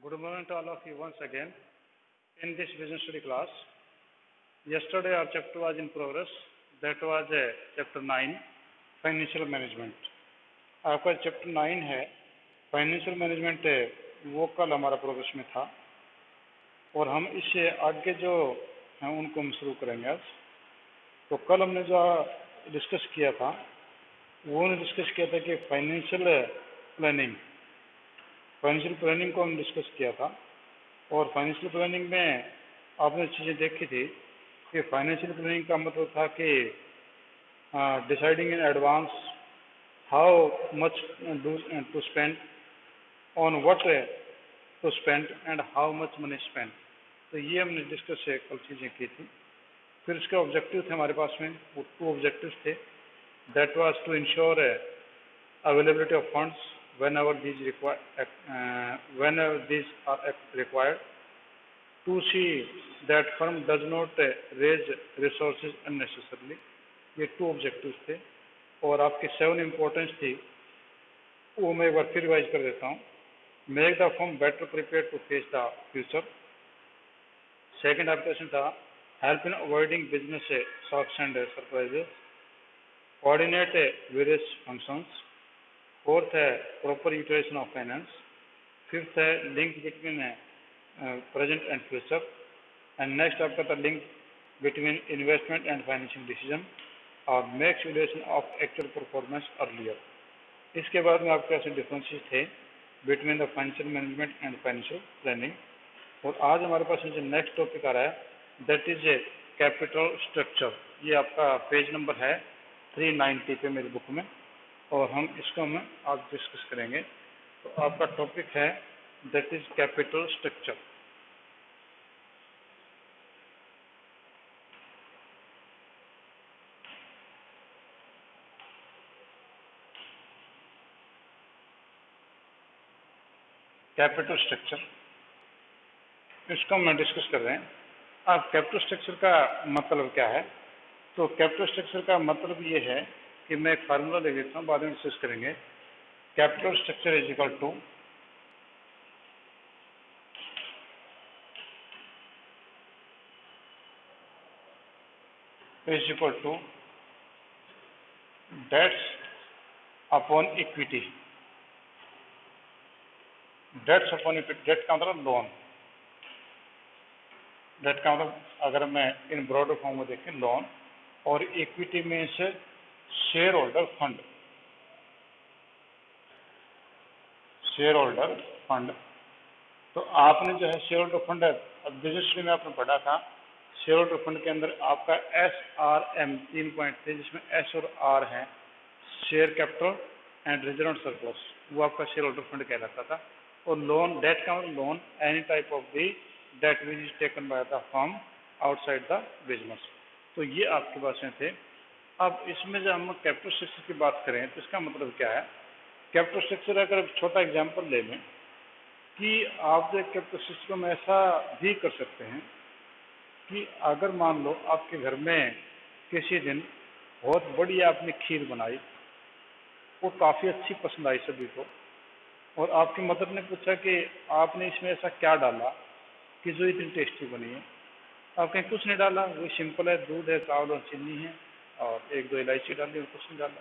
Good morning to all of you once again in this business study class. Yesterday our chapter was in progress. That was chapter 9, financial management. आपका chapter 9 है financial management है, वो कल हमारा progress में था और हम इससे आगे जो हैं उनको हम शुरू करेंगे आज। तो कल हमने जो डिस्कस किया था वो डिस्कस किया था कि फाइनेंशियल प्लानिंग को हम डिस्कस किया था। और फाइनेंशियल प्लानिंग में आपने चीज़ें देखी थी कि फाइनेंशियल प्लानिंग का मतलब था कि deciding in advance how much to spend on what to spend and how much money spend. तो ये हमने डिस्कस कल चीज़ें की थी। फिर इसके ऑब्जेक्टिव थे हमारे पास में, वो 2 ऑब्जेक्टिव्स थे। That was to ensure availability of funds whenever these are required, to see that firm does not raise resources unnecessarily। ये 2 ऑब्जेक्टिव्स थे और आपके 7 इम्पोर्टेंस थी, वो मैं एक बार फिर रिवाइज कर देता हूँ। Make the firm better prepare to face the future. Second आपका क्वेश्चन था help in avoiding business shocks and surprises. Coordinate various functions. Fourth है proper utilisation of finance. Fifth है link between present and future. And next आपका था link between investment and financial decision और make valuation of actual performance earlier. इसके बाद में आपके पास डिफरेंसेस थे between the financial management and financial planning. और आज हमारे पास जो नेक्स्ट टॉपिक आ रहा है that is a capital structure. ये आपका पेज नंबर है 390 पे मेरी बुक में और हम इसको हम आज डिस्कस करेंगे। तो आपका टॉपिक है that is capital structure. Capital structure इसको हम डिस्कस कर रहे हैं। अब कैपिटल स्ट्रक्चर का मतलब क्या है? तो कैपिटल स्ट्रक्चर का मतलब ये है कि मैं एक फार्मूला ले लेता हूँ, बाद में डिस्कस करेंगे। Capital structure is equal to debts upon equity. Debts upon equity, debt का मतलब लोन। डेट का मतलब अगर मैं इन ब्रॉडर फॉर्म में देखें लोन, और इक्विटी में से share holder fund. Share holder fund, तो आपने जो है शेयर होल्डर फंड है, अब बिजनेस में आपने पढ़ा था शेयर होल्डर फंड के अंदर आपका SRM 3 पॉइंट थे, जिसमें S और R है share capital and reserve surplus, वो आपका शेयर होल्डर फंड कहलाता था। और लोन, डेट का मतलब loan any type of the debt which is taken by the firm outside the business. तो ये आपके पास में थे। अब इसमें जब हम कैपिटल स्ट्रक्चर की बात करें तो इसका मतलब क्या है? कैपिटल स्ट्रक्चर अगर छोटा एग्जांपल ले लें कि आप जो कैपिटल स्ट्रक्चर में ऐसा भी कर सकते हैं कि अगर मान लो आपके घर में किसी दिन बहुत बढ़िया आपने खीर बनाई, वो काफ़ी अच्छी पसंद आई सभी को, और आपकी मदर ने पूछा कि आपने इसमें ऐसा क्या डाला कि जो इतनी टेस्टी बनी है? आप कहीं कुछ नहीं डाला, वही सिंपल है, दूध है, चावल और चीनी है और 1-2 इलायची डाली और कुछ नहीं डाला।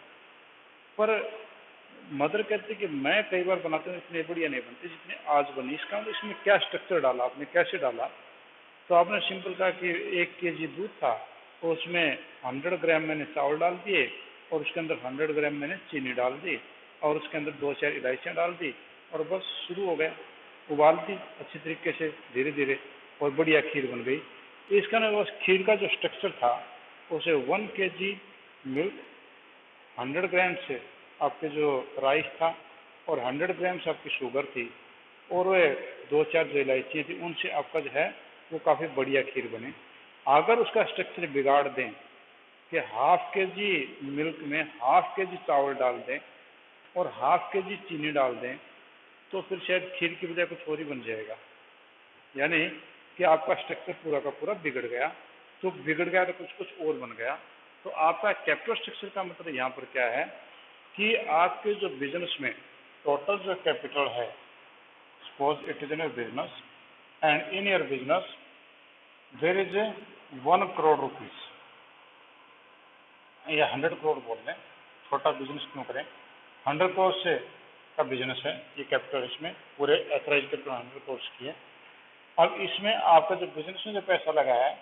पर मदर कहती कि मैं कई बार बनाती हूँ, इतनी बढ़िया नहीं बनती जितनी आज बनी। इसका मतलब इसमें क्या स्ट्रक्चर डाला आपने, कैसे डाला? तो आपने सिंपल कहा कि 1 kg दूध था तो उसमें 100 ग्राम मैंने चावल डाल दिए और उसके अंदर 100 ग्राम मैंने चीनी डाल दी और उसके अंदर 2-4 इलायचियाँ डाल दी और बस शुरू हो गया। उबाल दी अच्छी तरीके से धीरे धीरे और बढ़िया खीर बन गई। इसका ना बस खीर का जो स्ट्रक्चर था उसे 1 kg मिल्क, 100 ग्राम से आपके जो राइस था और 100 ग्राम से आपकी शुगर थी और वे 2-4 जो इलायची थी, उनसे आपका जो है वो काफ़ी बढ़िया खीर बने। अगर उसका स्ट्रक्चर बिगाड़ दें कि 1/2 kg मिल्क में 1/2 kg चावल डाल दें और 1/2 kg चीनी डाल दें, तो फिर शायद खीर की बजाय कुछ और ही बन जाएगा। यानी कि आपका स्ट्रक्चर पूरा का पूरा बिगड़ गया। तो बिगड़ गया तो कुछ कुछ और बन गया। तो आपका कैपिटल स्ट्रक्चर का मतलब यहाँ पर क्या है कि आपके जो बिजनेस में टोटल जो कैपिटल है Suppose it is in your business, and in your business there is a 1 crore rupees या 100 करोड़ बोल दें, छोटा बिजनेस क्यों करें, 100 करोड़ से का बिजनेस है, ये कैपिटल इसमें पूरे एथराइज कैपिटल 100 करोड़ की है। अब इसमें आपका जो बिजनेस में जो पैसा लगा है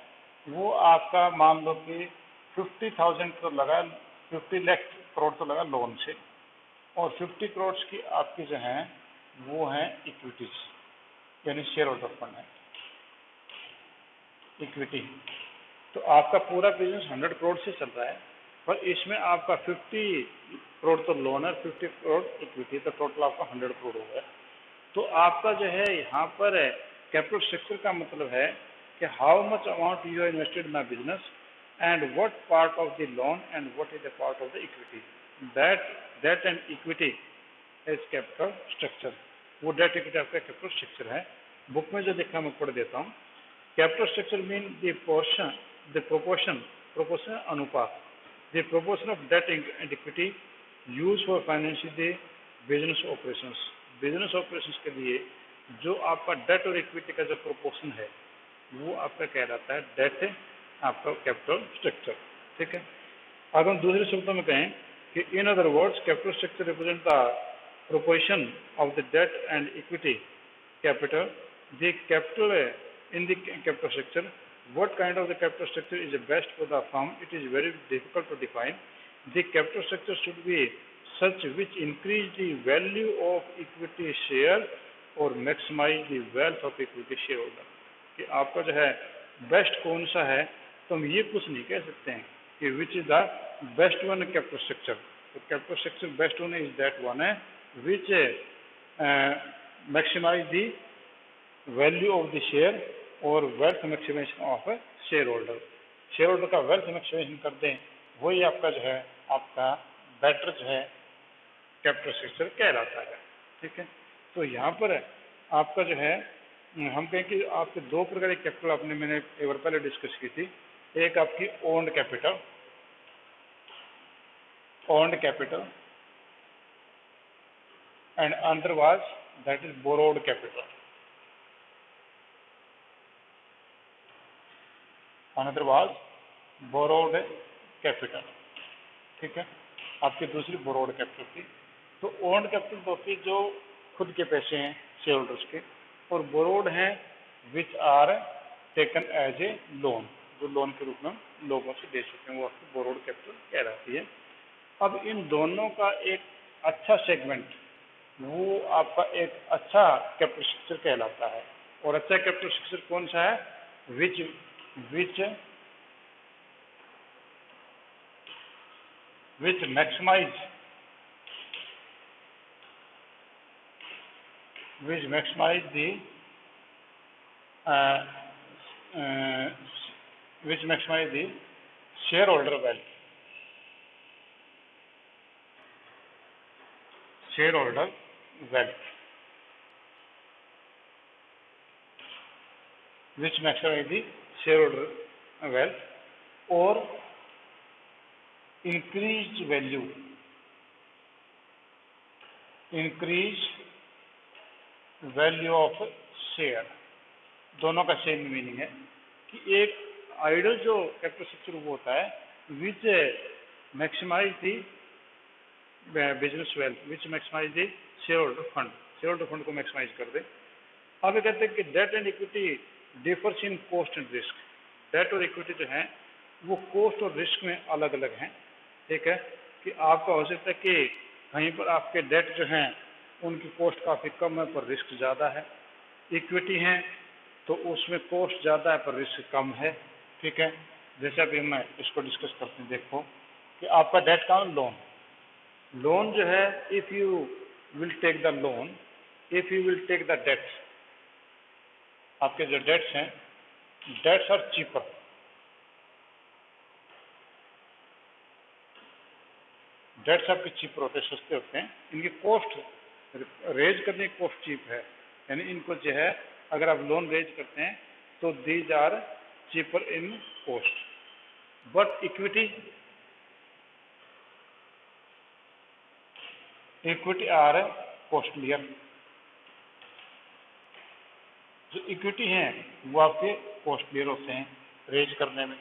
वो आपका मान लो कि 50,000 करोड़ लगा, 50 लाख करोड़ तो लगा लोन से, और 50 करोड़ की आपकी जो है वो है इक्विटीज, यानी शेयर होल्डर फंड है, इक्विटी। तो आपका पूरा बिजनेस 100 करोड़ से चल रहा है, पर इसमें आपका 50 करोड़ तो लोन है, 50 करोड़ इक्विटी, तो टोटल आपका 100 करोड़ हो गया। तो आपका जो है यहाँ पर कैपिटल स्ट्रक्चर का मतलब है कि how much amount you are invested in the business and what part of the loan and what is the part of the equity, that and equity is capital structure. वो debt equity आपका capital structure है। Book में जो लिखा मैं पढ़ देता हूँ। Capital structure mean the proportion अनुपात, the proportion of debt and equity use for financing the business operations. Business operations के लिए जो आपका डेट और इक्विटी का जो प्रोपोर्शन है वो आपका कहलाता है डेट आपका कैपिटल स्ट्रक्चर। ठीक है। अगर हम दूसरे शब्दों में कहें कि in other words capital structure represent the proportion of the debt and equity capital, the capital in the capital structure, what kind of the capital structure is the best for the firm, it is very difficult to define. The capital structure should be such which increase the value of equity share और maximize the wealth of equity shareholder। कि आपका जो है best कौन सा है, तो हम ये कुछ नहीं कह सकते हैं कि which is the best one capital structure. तो capital structure best one is that one है which maximise the value of the share और wealth maximisation of share holder. Share holder का वेल्थ मैक्सिमाइजेशन कर दें, वही आपका जो है आपका बेटर जो है कैपिटल स्ट्रक्चर कहलाता है। ठीक है। तो यहाँ पर आपका जो है हम कहें कि आपके दो प्रकार के कैपिटल आपने मैंने एक बार पहले डिस्कस की थी। एक आपकी owned capital and another was that is borrowed capital. Another was borrowed capital. ठीक है। आपकी दूसरी बोरोड कैपिटल थी। तो ओन्ड कैपिटल तो होती जो खुद के पैसे हैं शेयर होल्डर्स के, और बोरोड हैं which are taken as a loan, जो लोन के रूप में लोगों से दे चुके हैं, वो आपकी बोरोड कैपिटल कहलाती है। अब इन दोनों का एक अच्छा सेगमेंट वो आपका एक अच्छा कैपिटल स्ट्रक्चर कहलाता है। और अच्छा कैपिटल स्ट्रक्चर कौन सा है? Which maximise the share holder wealth, which maximize the shareholder wealth or increased value of share. दोनों का सेम मीनिंग है कि एक आइडल जो कैपिटल स्ट्रक्चर वो होता है which maximise the business wealth, which maximise the share holder fund को मैक्सिमाइज कर दे। अब ये कहते हैं कि debt and equity differs in cost and risk. Debt और इक्विटी जो है वो कॉस्ट और रिस्क में अलग अलग हैं। ठीक है। कि आपका हो सकता है कि कहीं पर आपके डेट जो हैं उनकी कॉस्ट काफ़ी कम है पर रिस्क ज़्यादा है, इक्विटी हैं तो उसमें कॉस्ट ज़्यादा है पर रिस्क कम है। ठीक है। जैसे अभी मैं इसको डिस्कस करते हैं। देखो कि आपका डेट का लोन जो है, if you will take the loan, if you will take the debts, आपके जो डेट्स हैं, डेट्स आर चीपर। डेट्स आपके चीपर होते हैं, सस्ते होते हैं। इनकी कॉस्ट रेज करने की कॉस्ट चीप है, यानी इनको जो है अगर आप लोन रेज करते हैं तो these are cheaper in cost. But equity are costlier. जो इक्विटी हैं वो आपके कॉस्टलियर होते हैं रेज करने में।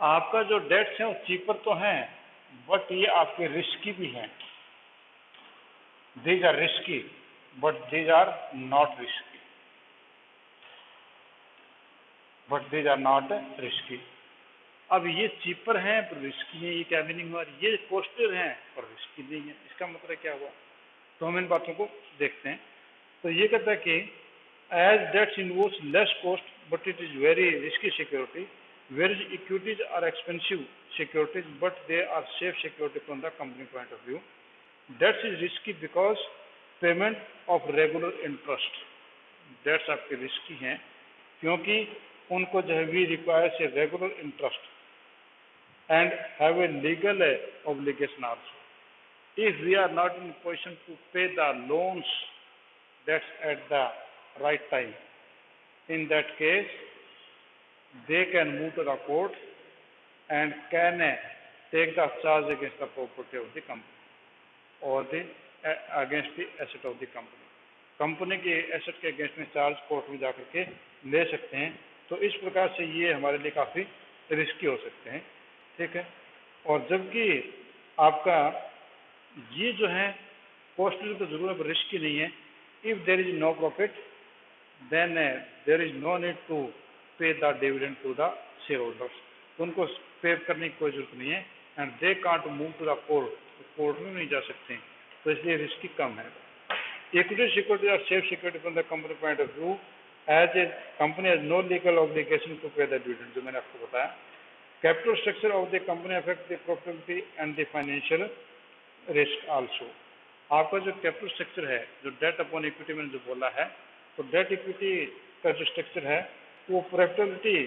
आपका जो डेट्स हैं वो चीपर तो हैं, बट ये आपके रिस्की भी हैं। These are risky but these are not risky, but these are not risky. अब ये चीपर हैं पर रिस्की है, ये क्या मीनिंग हुआ? ये कॉस्टलियर हैं पर रिस्की नहीं है, इसका मतलब क्या हुआ? तो हम इन बातों को देखते हैं। तो ये कहता है कि as debts involves less cost but it is very risky security, whereas equities are expensive securities but they are safe security from the company point of view. Debts is risky because payment of regular interest. Debts आपके risky हैं क्योंकि उनको जो है we require a regular interest and have a legal obligation also. If we are not in position to pay the loans debts at the right time, in that case they can move to the court and can take the charge against the property of the company or the against the asset of the company. Company के asset के against में charge court में जाकर के ले सकते हैं। तो इस प्रकार से ये हमारे लिए काफ़ी रिस्की हो सकते हैं, ठीक है। और जबकि आपका ये जो है कॉस्टली तो जरूर है पर रिस्की नहीं है। If there is no profit then there is no need to pay the dividend to the share holders, उनको पे करने की कोई जरूरत नहीं है। And they can't move to the court, court में नहीं जा सकते, तो इसलिए रिस्की कम है। Equity security are safe security from the company point of view as a company has no legal obligation to pay the dividend, जो मैंने आपको बताया। Capital structure of the company affect the profitability and the financial risk also. आपका जो capital structure है, जो date upon equity मैंने जो बोला है, तो डेट इक्विटी का जो स्ट्रक्चर है वो प्रॉफिटेबिलिटी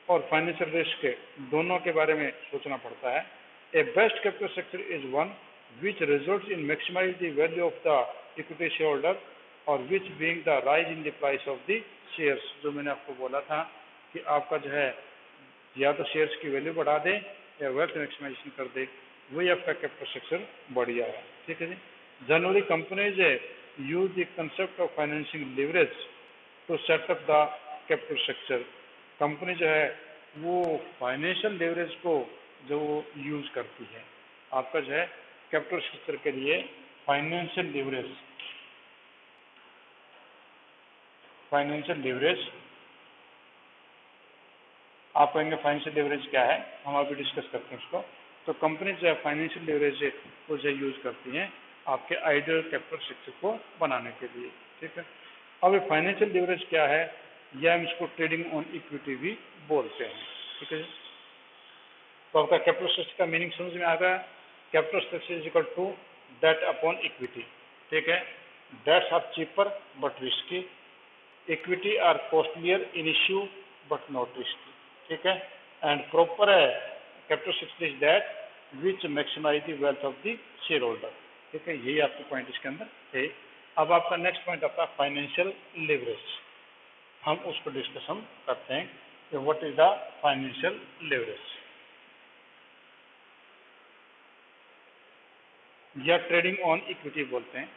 और फाइनेंशियल रिस्क दोनों के बारे में सोचना पड़ता है। A best capital structure is one which results in maximise the value of the equity share holder और which being the rise in the price of the shares. जो मैंने आपको बोला था कि आपका जो है या तो शेयर्स की वैल्यू बढ़ा दे या वेल्थ मैक्सिमाइजेशन कर दे, वही आपका कैपिटल स्ट्रक्चर बढ़िया है, ठीक है जी। Generally companies use the concept of financing leverage to set up the capital structure. Company जो है वो फाइनेंशियल लीवरेज को जो यूज करती है, आपका जो है कैपिटल स्ट्रक्चर के लिए फाइनेंशियल लीवरेज, फाइनेंशियल लीवरेज आप कहेंगे फाइनेंशियल लीवरेज क्या है, हम अभी डिस्कस करते हैं उसको। तो कंपनी जो है फाइनेंशियल लीवरेज को जो यूज करती हैं आपके आइडियल कैपिटल स्ट्रक्चर को बनाने के लिए, ठीक है। अब ये फाइनेंशियल लीवरेज क्या है, या हम इसको ट्रेडिंग ऑन इक्विटी भी बोलते हैं, ठीक है। तो आपका कैपिटल स्ट्रक्चर का मीनिंग समझ में आ गया। Capital structure is equal to debt upon equity, ठीक है। Debts are cheaper but risky, equity are costlier in issue but not risky, ठीक है। And proper capital structure is that which maximise the wealth of the share holder, ठीक है। यही आपके point इसके अंदर है। अब आपका नेक्स्ट पॉइंट आपका फाइनेंशियल लीवरेज, हम उसको डिस्कशन करते हैं कि what is the financial leverage या ट्रेडिंग ऑन इक्विटी बोलते हैं।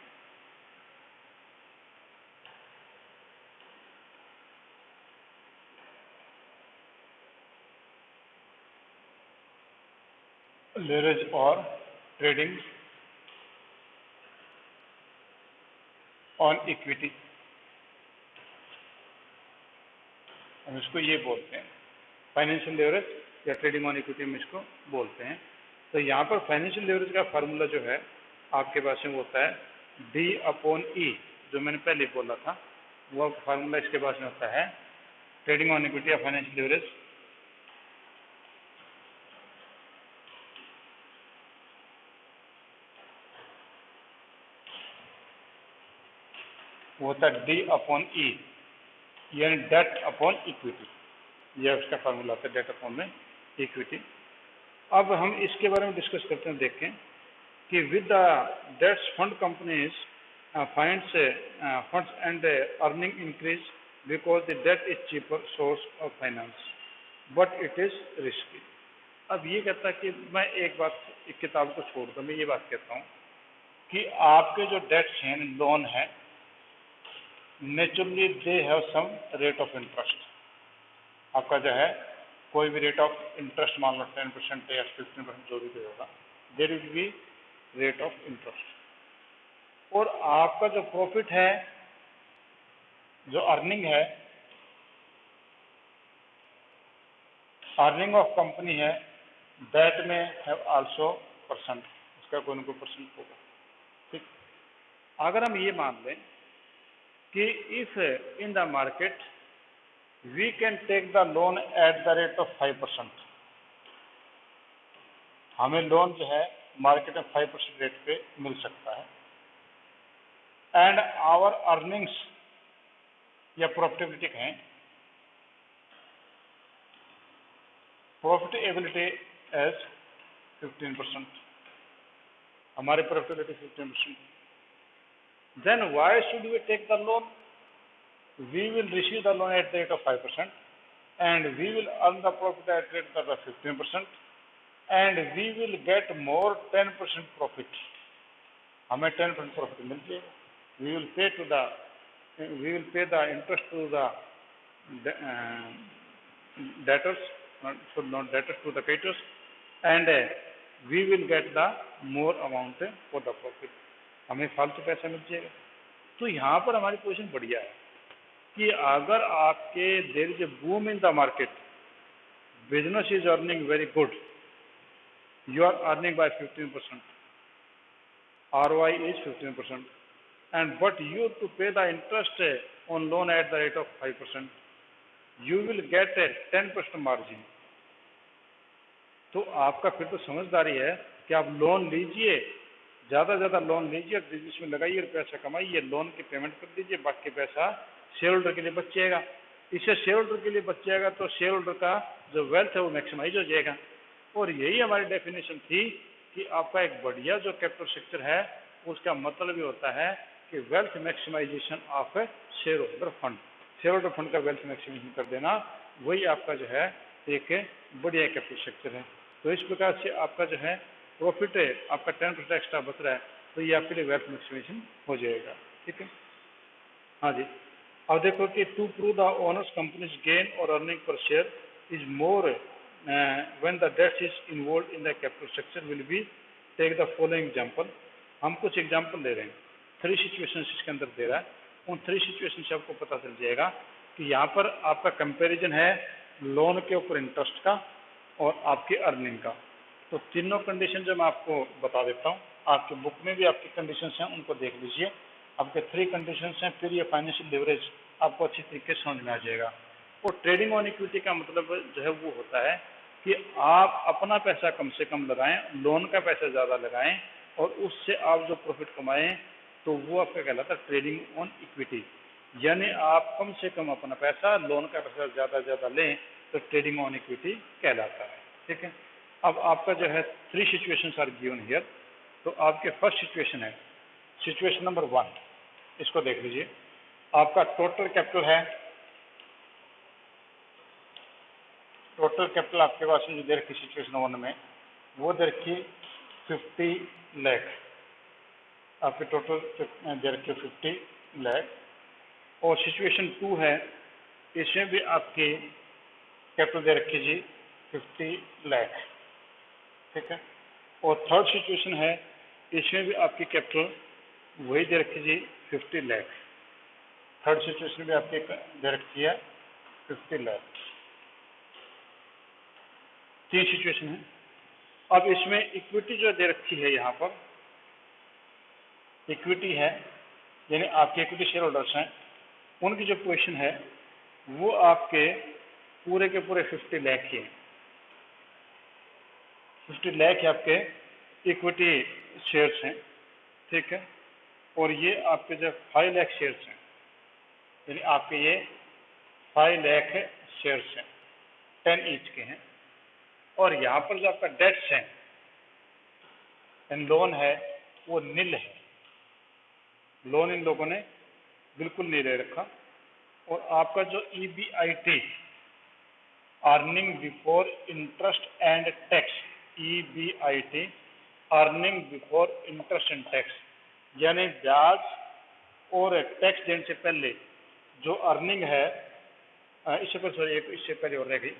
लीवरेज और ट्रेडिंग ऑन इक्विटी, हम इसको ये बोलते हैं फाइनेंशियल लीवरेज या ट्रेडिंग ऑन इक्विटी में इसको बोलते हैं। तो यहाँ पर फाइनेंशियल लीवरेज का फार्मूला जो है आपके पास में होता है डी अपॉन ई, जो मैंने पहले बोला था वो फार्मूला इसके पास में होता है ट्रेडिंग ऑन इक्विटी या फाइनेंशियल लीवरेज वो होता है डी अपॉन ई, यानी डेट अपॉन इक्विटी, यह उसका फार्मूला होता है डेट अपॉन में इक्विटी। अब हम इसके बारे में डिस्कस करते हैं, देखें कि with the debts fund companies finds funds and earning increase because the debt is cheaper source of finance but it is risky. अब ये कहता है कि मैं एक बात, एक किताब को छोड़ दूँ, मैं ये बात कहता हूँ कि आपके जो डेट्स हैं, लोन है, naturally they have some rate of interest. आपका जो है कोई भी रेट ऑफ इंटरेस्ट मान लो 10% या 15% जो भी होगा, there will be rate of interest. और आपका जो प्रॉफिट है, जो अर्निंग है, अर्निंग ऑफ कंपनी है, दैट में हैव आल्सो परसेंट, उसका कोई ना कोई परसेंट होगा। ठीक, अगर हम ये मान लें कि if in the market we can take the loan at the rate of 5%, हमें लोन जो है मार्केट में 5% रेट पे मिल सकता है, एंड आवर अर्निंग्स या प्रॉफिटेबिलिटी कहें, प्रॉफिटेबिलिटी एज 15%, हमारी profitability 15%, then why should we take the loan? We will receive the loan at the rate of 5%, and we will earn the profit at the rate of 15%, and we will get more 10% profit. हमें 10% profit मिल जाएगा। We will pay the interest to the debtors, not debtors, to the creditors, and we will get the more amount for the profit. हमें फालतू पैसा मिल जाएगा। तो यहाँ पर हमारी पोजीशन बढ़िया है कि अगर आपके there is a boom in the market, business is earning very good, you are earning by 15%, ROI is 15%, and but you to pay the interest on loan at the rate of 5%, you will get a 10% margin. तो आपका फिर तो समझदारी है कि आप loan लीजिए, ज़्यादा ज़्यादा लोन लीजिए, बिजनेस में लगाइए और पैसा कमाइए, लोन की पेमेंट कर दीजिए, बाकी पैसा शेयर होल्डर के लिए बच जाएगा। इससे शेयर होल्डर के लिए बच जाएगा तो शेयर होल्डर का जो वेल्थ है वो मैक्सिमाइज हो जाएगा। और यही हमारी डेफिनेशन थी कि आपका एक बढ़िया जो कैपिटल स्ट्रक्चर है उसका मतलब ये होता है कि wealth maximisation of share holder fund, share holder fund का वेल्थ मैक्सिमाइजेशन कर देना, वही आपका जो है एक बढ़िया कैपिटल स्ट्रक्चर है। तो इस प्रकार से आपका जो है प्रॉफिट है आपका 10% एक्स्ट्रा बच रहा है, तो ये आपके लिए वेल्थ मैक्सिमाइजेशन हो जाएगा। ठीक है, हाँ जी। अब देखो कि to prove the owners companies gain और earning per share is more when the debts is involve in the capital structure will be take the following example. हम कुछ एग्जांपल दे रहे हैं, 3 सिचुएशंस इसके अंदर दे रहा है। उन 3 सिचुएशन से आपको पता चल जाएगा कि यहाँ पर आपका कंपेरिजन है लोन के ऊपर इंटरेस्ट का और आपकी अर्निंग का। तो तीनों कंडीशन जो मैं आपको बता देता हूँ, आपके बुक में भी आपकी कंडीशंस हैं, उनको देख लीजिए। आपके 3 कंडीशंस हैं, फिर ये फाइनेंशियल लिवरेज आपको अच्छी तरीके से समझ में आ जाएगा। और ट्रेडिंग ऑन इक्विटी का मतलब जो है वो होता है कि आप अपना पैसा कम से कम लगाएं, लोन का पैसा ज़्यादा लगाएं और उससे आप जो प्रॉफिट कमाएं तो वो आपका कहलाता है ट्रेडिंग ऑन इक्विटी। यानी आप कम से कम अपना पैसा, लोन का पैसा ज़्यादा लें तो ट्रेडिंग ऑन इक्विटी कहलाता है। ठीक है, अब आपका जो है 3 सिचुएशंस आर गिवन हियर। तो आपके फर्स्ट सिचुएशन है सिचुएशन नंबर 1, इसको देख लीजिए। आपका टोटल कैपिटल है, टोटल कैपिटल आपके पास जो दे रखी सिचुएशन 1 में वो दे रखी 50 लाख, आपके टोटल दे रखी 50 लाख। और सिचुएशन 2 है, इसमें भी आपकी कैपिटल दे रखी जी 50 लाख। ठीक है, और थर्ड सिचुएशन है, इसमें भी आपकी कैपिटल वही दे रखी जी 50 लाख। थर्ड सिचुएशन भी आपकी दे रखी है 50 लाख। 3 सिचुएशन है। अब इसमें इक्विटी जो दे रखी है, यहाँ पर इक्विटी है, यानी आपके इक्विटी शेयर होल्डर्स हैं, उनकी जो पोजीशन है वो आपके पूरे के पूरे 50 लाख ही है। 50 लाख आपके इक्विटी शेयर्स हैं। ठीक है, और ये आपके जो 5 लाख शेयर्स हैं, यानी आपके ये 5 लाख शेयर्स हैं, 10 ईच के हैं। और यहाँ पर जो आपका डेट्स है एंड लोन है वो नील है, लोन इन लोगों ने बिल्कुल नहीं ले रखा। और आपका जो EBIT, earning before interest and tax, EBIT earning before interest and tax, यानी ब्याज और टैक्स देने से पहले जो अर्निंग है इससे पर सॉरी एक इससे पहले और रह गई,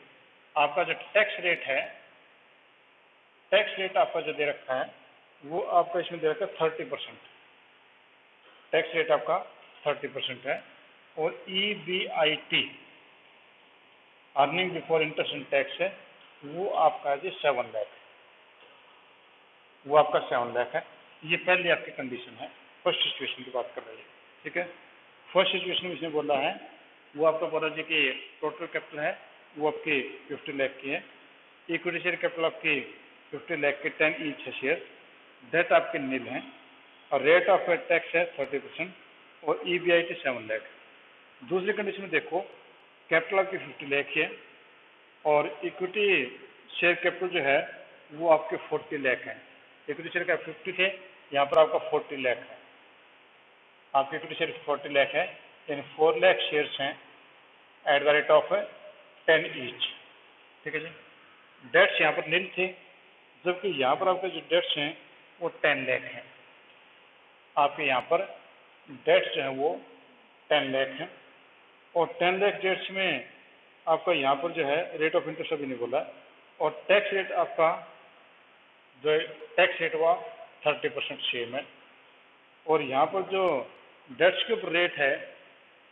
आपका जो टैक्स रेट है, टैक्स रेट आपका जो दे रखा है वो आपका इसमें दे रखा है 30%। टैक्स रेट आपका 30% है। और EBIT earning before interest and tax है, वो आपका जी 7 लाख, वो आपका 7 लाख है। ये पहले आपकी कंडीशन है, फर्स्ट सिचुएशन की बात कर रही है, ठीक है। फर्स्ट सिचुएशन में इसने बोला है वो आपका बोला जी कि टोटल कैपिटल है वो आपकी 50 लाख की है, इक्विटी शेयर कैपिटल आपकी 50 लाख के 10 ईच है शेयर, डेट आपके नील है, और रेट ऑफ टैक्स है 30% और EBIT 7 लाख। दूसरी कंडीशन में देखो, कैपिटल आपकी 50 लाख है और इक्विटी शेयर कैपिटल जो है वो आपके 40 लाख है। इक्विटी शेयर का 50 थे, यहाँ पर आपका 40 लाख है। आपके इक्विटी शेयर 40 लाख है, यानी 4 लाख शेयर्स हैं eight the rate of 10 each, ठीक है जी। डेट्स यहाँ पर नील थे, जबकि यहाँ पर आपके जो डेट्स हैं वो 10 लाख हैं। आपके यहाँ पर डेट्स जो है वो 10 लाख हैं, और 10 लाख डेट्स में आपका यहाँ पर जो है रेट ऑफ इंटरेस्ट अभी नहीं बोला, और टैक्स रेट आपका जो टैक्स रेट हुआ 30% सेम है, और यहाँ पर जो डेट्स के ऊपर रेट है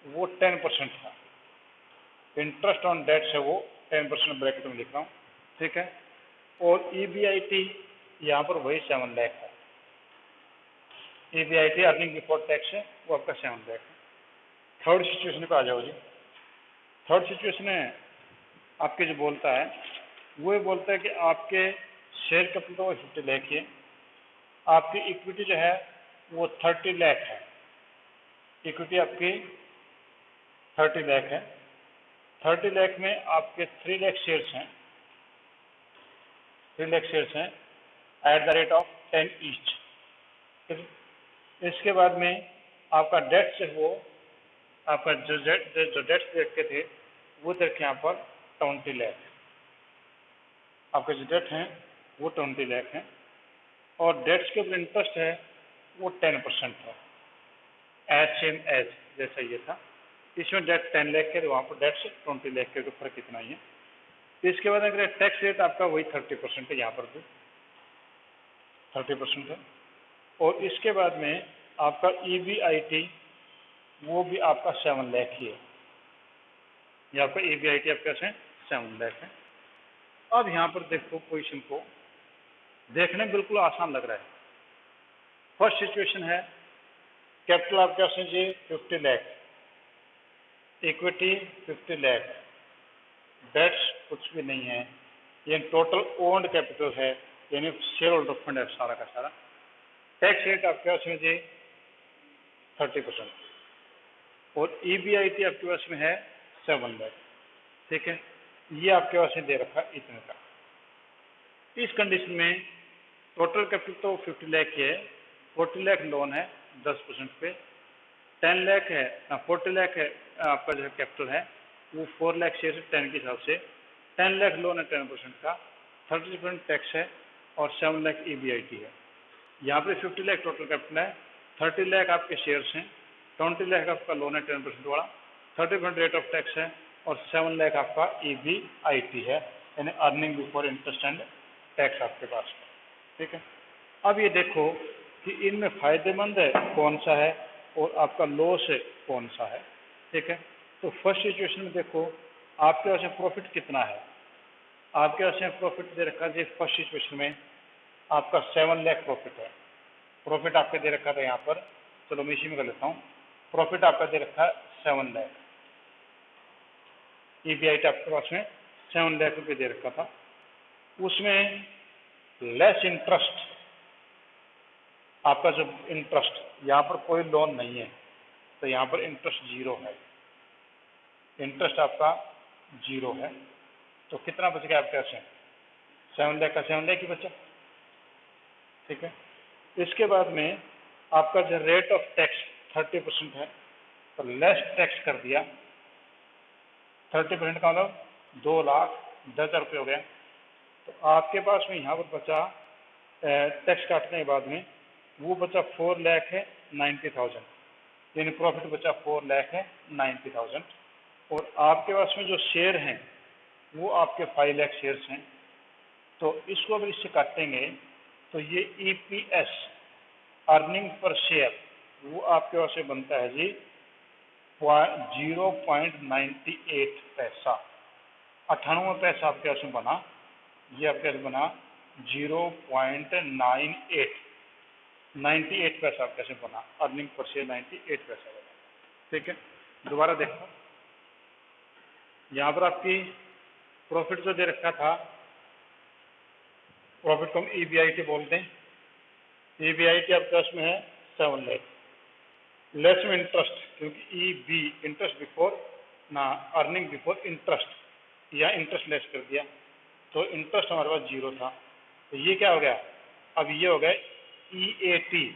वो 10% था। इंटरेस्ट ऑन डेट्स है वो 10% ब्रैकेट में लिख रहा हूँ, ठीक है। और EBIT यहाँ पर वही 7 लाख है। EBIT अर्निंग बिफोर टैक्स है वो आपका 7 लाख है। थर्ड सिचुएशन पे आ जाओ जी। थर्ड सिचुएशन में आपके जो बोलता है वो ये बोलता है कि आपके शेयर कैपिटल तो 50 लाख है, आपकी इक्विटी जो है वो 30 लाख है। इक्विटी आपकी 30 लाख है। 30 लाख में आपके 3 लाख शेयर्स हैं, 3 लाख शेयर्स हैं eight the rate of 10 each. इसके बाद में आपका डेट से वो आपका जो डेट्स रखे थे वो रखे यहाँ पर 20 लाख। आपके जो डेट हैं वो 20 लाख हैं, और डेट्स के ऊपर इंटरेस्ट है वो 10% है, एज सेम एज जैसा ये था। इसमें डेट 10 लाख के, वहाँ पर डेट्स 20 लाख के फर्क इतना ही है। इसके बाद अगर टैक्स रेट आपका वही 30% है, यहाँ पर भी 30% है। और इसके बाद में आपका EBIT वो भी आपका 7 लाख ही है। यहाँ पर EBIT आपका 7 लाख है। अब यहाँ पर देखो पोजीशन को देखने में बिल्कुल आसान लग रहा है। फर्स्ट सिचुएशन है कैपिटल आपके पास जी 50 लाख, इक्विटी 50 लाख, डेट्स कुछ भी नहीं है, ये टोटल ओन्ड कैपिटल है, यानी शेयर होल्डर फंड है सारा का सारा। टैक्स रेट आपके पास में जी 30% और EBIT आपके पास में है 7 लाख, ठीक है। ये आपके पास में दे रखा इतने का। इस कंडीशन में टोटल कैपिटल तो 50 लाख है, 40 लाख लोन है 10% पे, 10 लाख है 40 लाख है आपका जो कैपिटल है वो 4 लाख शेयर है 10 के हिसाब से, 10 लाख लोन है 10% का, 30% टैक्स है और 7 लाख EBIT है। यहाँ पे 50 लाख टोटल कैपिटल है, 30 लाख आपके शेयर्स हैं, 20 लाख आपका लोन है 10% वाला, 30% रेट ऑफ टैक्स है और 7 लाख आपका EBIT है, यानी earning before interest and tax आपके पास है, ठीक है। अब ये देखो कि इनमें फायदेमंद है कौन सा है और आपका लॉस है कौन सा है, ठीक है। तो फर्स्ट सिचुएशन में देखो आपके पास में प्रॉफिट कितना है। आपके पास में प्रॉफिट दे रखा है फर्स्ट सिचुएशन में आपका 7 लाख प्रॉफिट है। प्रॉफिट आपके दे रखा था यहाँ पर, चलो मैं इसी में कर लेता हूँ। प्रॉफिट आपका दे रखा है 7 लाख, EBIT आपके पास में 7 लाख रुपये दे रखा था। उसमें लेस इंटरेस्ट, आपका जो इंटरेस्ट, यहाँ पर कोई लोन नहीं है तो यहाँ पर इंटरेस्ट 0 है, इंटरेस्ट आपका 0 है। तो कितना बच गया आपके पास? 7 लाख का 7 लाख ही बचा, ठीक है। इसके बाद में आपका जो रेट ऑफ टैक्स 30% है तो लेस टैक्स कर दिया। 30% का मतलब 2,10,000 रुपये हो गया। तो आपके पास में यहाँ पर बचा टैक्स काटने के बाद में वो बचा 4,90,000। यानी प्रॉफिट बचा 4,90,000। और आपके पास में जो शेयर हैं वो आपके 5 लाख शेयर्स हैं। तो इसको अगर इससे काटेंगे तो ये EPS अर्निंग पर शेयर वो आपके पास से बनता है जी 0.98 पैसा, 98 पैसा आपके पास में बना। ये आपके पास बना 0.98 पैसा आपके पास में बना, अर्निंग पर शेयर 98 पैसा बना। ठीक है, दोबारा देखो, यहाँ पर आपकी प्रॉफिट जो दे रखा था, प्रॉफिट को हम EBIT बोलते हैं। EBIT आपके पास में है 7 लाख, लेस में इंटरेस्ट, क्योंकि EB इंटरेस्ट बिफोर ना अर्निंग बिफोर इंटरेस्ट, या इंटरेस्ट लेस कर दिया तो इंटरेस्ट हमारे पास 0 था। तो ये क्या हो गया, अब ये हो गया EAT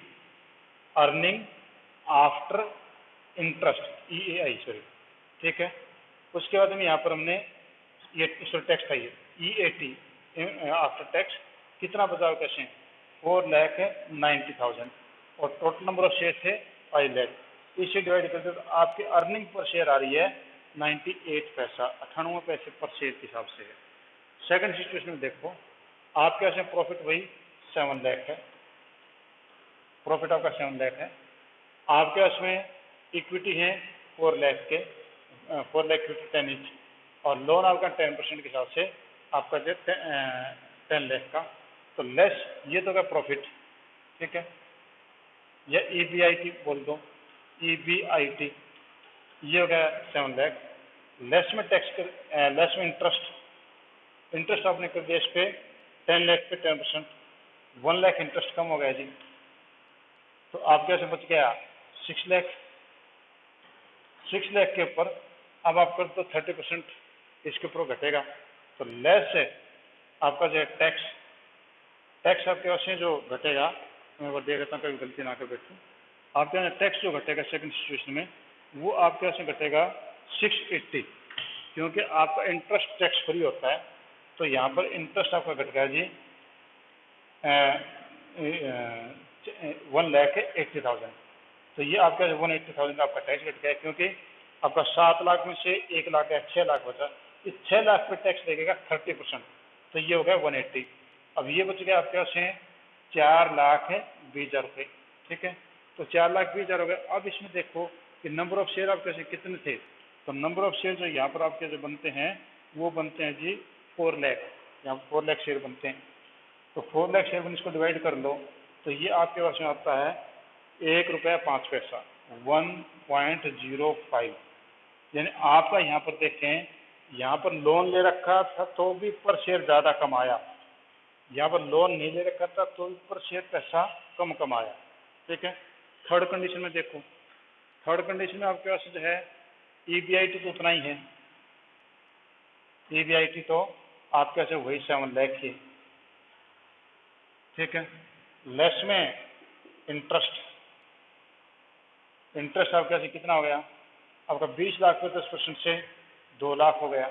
earning after interest, EAI sorry. ठीक है, उसके बाद में यहाँ पर हमने ये टैक्स था, ये EAT आफ्टर टैक्स कितना बचाव कैसे 4,90,000 और टोटल नंबर ऑफ शेयर थे 5 लाख। इसे डिवाइड करते तो आपकी अर्निंग पर शेयर आ रही है 98 पैसा, 98 पैसे पर शेयर के हिसाब से है। सेकंड सिचुएशन में देखो, आपके पास में प्रॉफिट वही 7 लाख है, प्रॉफिट आपका 7 लाख है। आपके पास में इक्विटी है 4 लाख के, 4 लाख 10 इंच, और लोन आपका 10% के हिसाब से आपका जो 10 लाख का, तो लेस ये तो क्या प्रॉफिट। ठीक है, या EBIT बोल दो, EBIT ये हो गया 7 लाख, लेस में टैक्स कर, लेस में इंटरेस्ट आपने कर दिया इस पे 10 लाख पे 10%, 1 लाख इंटरेस्ट कम हो गया जी। तो आपके यहाँ से बच गया 6 लाख। 6 लाख के ऊपर अब आप कर दो 30%, इसके ऊपर घटेगा तो लेस है आपका जो है टैक्स आपके पास से जो घटेगा, मैं वो देख लेता हूँ कभी गलती ना कर बैठूँ। आपके यहाँ टैक्स जो घटेगा सेकंड सिचुएशन में वो आपके यहाँ से घटेगा 680, क्योंकि आपका इंटरेस्ट टैक्स फ्री होता है। तो यहाँ पर इंटरेस्ट आपका घट गया जी 1,80,000। तो ये आपका 180,000 आपका टैक्स घट गया, क्योंकि आपका 7 लाख में से 1 लाख है 6 लाख बचा, इस 6 लाख पे टैक्स लगेगा 30%, तो ये हो गया 180। अब ये बच गया आपके पास है 4,20,000 रुपये। ठीक है, तो 4,20,000 हो गए। अब इसमें देखो कि नंबर ऑफ शेयर आपके पास कितने थे, तो नंबर ऑफ शेयर जो यहाँ पर आपके जो बनते हैं वो बनते हैं जी 4 लाख, यहाँ 4 लाख शेयर बनते हैं। तो 4 लाख शेयर इसको डिवाइड कर लो तो ये आपके पास में आता है ₹1.05, 1.05। यानी आपका यहाँ पर देखें, यहाँ पर लोन ले रखा था तो भी पर शेयर ज़्यादा कमाया, यहाँ पर लोन नहीं ले रखा था तो भी पर शेयर पैसा कम कमाया। ठीक है, थर्ड कंडीशन में देखो, थर्ड कंडीशन में आपके पास जो है EBIT तो उतना ही है, EBIT तो आपके पास वही 7 लाख ही। ठीक है, लेस में इंटरेस्ट आपके पास कितना हो गया, आपका 20 लाख पे 10% से 2 लाख हो गया,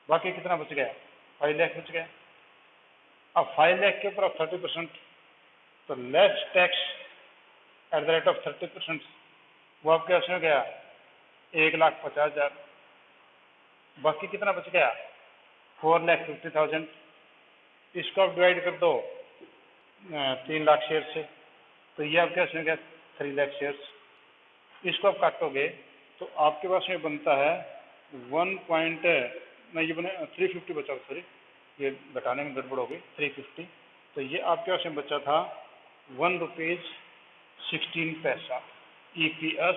बाकी कितना बच गया 5 लाख बच गया। अब 5 लाख के ऊपर आप 30%, तो less tax at the rate of 30%, वो आपके पास में गया 1,50,000। बाकी कितना बच गया 4,50,000। इसको आप डिवाइड कर दो 3 लाख शेयर से, तो ये आपके पास में गया 3 लाख शेयर्स। इसको आप काटोगे तो आपके पास में बनता है 350 बचा, सॉरी ये घटाने में गड़बड़ हो गई, 350। तो ये आपके पास में बचा था ₹1.16, EPS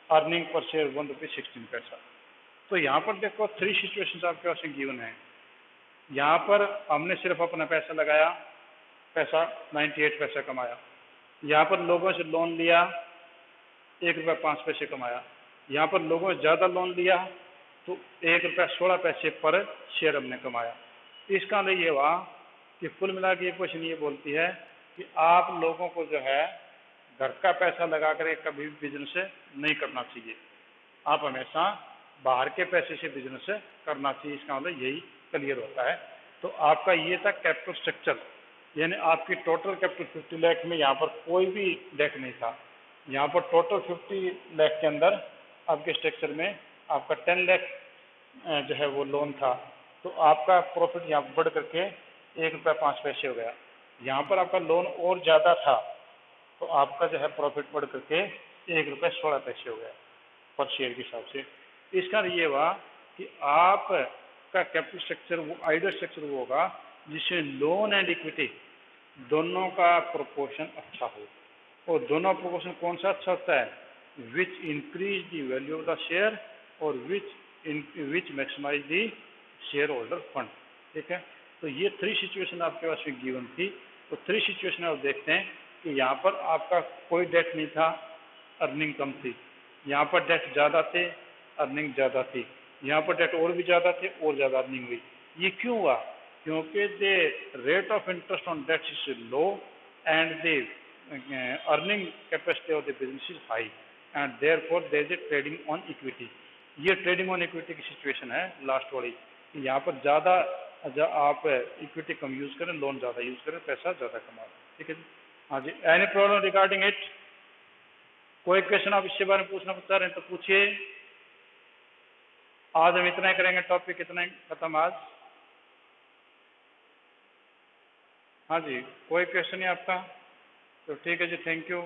अर्निंग पर शेयर ₹1.16। तो यहाँ पर देखो 3 सिचुएशंस आपके पास में गिवन है। यहाँ पर हमने सिर्फ अपना पैसा लगाया, पैसा 98 पैसा कमाया। यहाँ पर लोगों से लोन लिया, ₹1.05 कमाया। यहाँ पर लोगों से ज़्यादा लोन लिया तो ₹1.16 पर शेयर हमने कमाया। इसका मतलब ये हुआ कि कुल मिला के ये क्वेश्चन ये बोलती है कि आप लोगों को जो है घर का पैसा लगा कर कभी भी बिजनेस नहीं करना चाहिए, आप हमेशा बाहर के पैसे से बिजनेस करना चाहिए। इसका मतलब यही क्लियर होता है। तो आपका ये था कैपिटल स्ट्रक्चर, यानी आपकी टोटल कैपिटल 50 लाख में यहाँ पर कोई भी डेट नहीं था। यहाँ पर टोटल 50 लाख के अंदर आपके स्ट्रक्चर में आपका 10 लाख जो है वो लोन था, तो आपका प्रॉफिट यहाँ बढ़ करके 1 रुपया 5 पैसे हो गया। यहाँ पर आपका लोन और ज़्यादा था, तो आपका जो है प्रॉफिट बढ़ करके 1 रुपया 16 पैसे हो गया पर शेयर के हिसाब से। इसका ये हुआ कि आपका कैपिटल स्ट्रक्चर वो आइडियल स्ट्रक्चर वो होगा जिसमें लोन एंड इक्विटी दोनों का प्रोपोर्शन अच्छा हो। और दोनों प्रोपोर्शन कौन सा अच्छा होता है? Which increase the value of the share और which maximise the share holder fund. ठीक है, तो ये 3 सिचुएशन आपके पास में गिवन थी। तो 3 सिचुएशन आप देखते हैं कि यहाँ पर आपका कोई डेट नहीं था, अर्निंग कम थी। यहाँ पर डेट ज़्यादा थे, अर्निंग ज़्यादा थी। यहाँ पर डेट और भी ज़्यादा थे और ज़्यादा अर्निंग हुई। ये क्यों हुआ? क्योंकि the rate of interest on debt is low and the earning capacity of the business is high and therefore there is a trading on equity. ये ट्रेडिंग ऑन इक्विटी की सिचुएशन है लास्ट वाली। यहाँ पर ज़्यादा आप इक्विटी कम use करें, लोन ज़्यादा यूज़ करें, पैसा ज़्यादा कमा लें। ठीक है जी, हाँ जी। Any problem regarding it? कोई क्वेश्चन आप इसके बारे में पूछना चाह रहे हैं तो पूछिए। आज हम इतना ही करेंगे, टॉपिक इतना ही खत्म आज। हाँ जी, कोई क्वेश्चन नहीं आपका? तो ठीक है जी, थैंक यू।